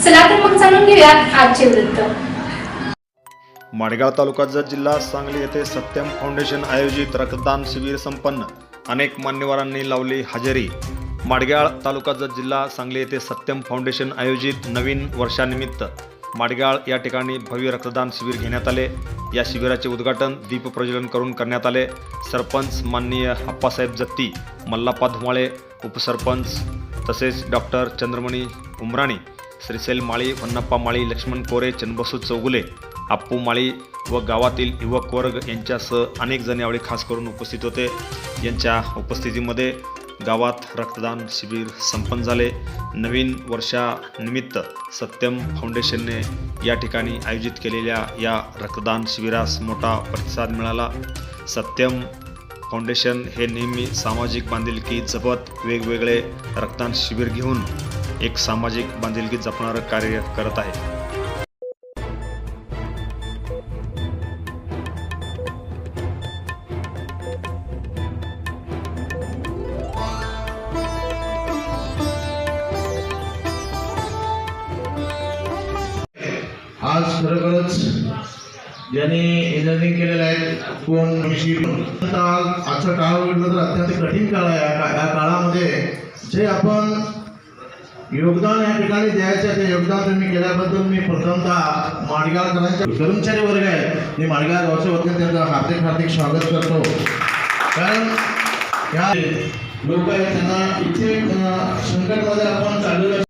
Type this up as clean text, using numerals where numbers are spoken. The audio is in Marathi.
चला तर मग जाणून घेऊयात आजचे वृत्त। माडगाव तालुका जत जिल्हा सांगली येथे सत्यम फाउंडेशन आयोजित रक्तदान शिबिर संपन्न। अनेक मान्यवरांनी लावली हजेरी। माडगाव तालुका जत जिल्हा सांगली येथे सत्यम फाउंडेशन आयोजित नवीन वर्षानिमित्त माडगाव या ठिकाणी भव्य रक्तदान शिबिर घेण्यात आले। या शिबिराचे उद्घाटन दीप प्रज्वलन करून करण्यात आले। सरपंच माननीय अप्पासाहेब जत्ती, मल्लाप्पा धुमाळे, उपसरपंच तसेच डॉक्टर चंद्रमणी उमराणी, श्रीशैल माळी, वन्नप्पा माळी, लक्ष्मण कोरे, चन्नबसू चौगुले, अप्पू माळी व गावातील युवक वर्ग यांच्यासह अनेक जण यावेळी खास करून उपस्थित होते। यांच्या उपस्थितीमध्ये गावात रक्तदान शिबिर संपन्न झाले। नवीन वर्षानिमित्त सत्यम फाउंडेशनने या ठिकाणी आयोजित केलेल्या या रक्तदान शिबिरास मोठा प्रतिसाद मिळाला। सत्यम फाउंडेशन हे नेहमी सामाजिक बांधिलकी जपत वेगवेगळे रक्तदान शिबिर घेऊन एक सामाजिक बांधिलकी जपणारं कार्य करत आहे। आज खरोखरच ज्यांनी इंजिनिअरिंग केलेलं आहे कोण आजचा काळ बघितलं तर अत्यंत कठीण काळ आहे। या काळामध्ये जे आपण योगदान या ठिकाणी द्यायचं ते योगदान तुम्ही केल्याबद्दल मी प्रथमतः माडगावकरांच्या कर्मचारी वर्ग आहे मी माडगाव गावच्या वतीने त्यांचं हार्दिक स्वागत करतो। कारण या लोक आहेत त्यांना इथे संकटमध्ये आपण चाललेलं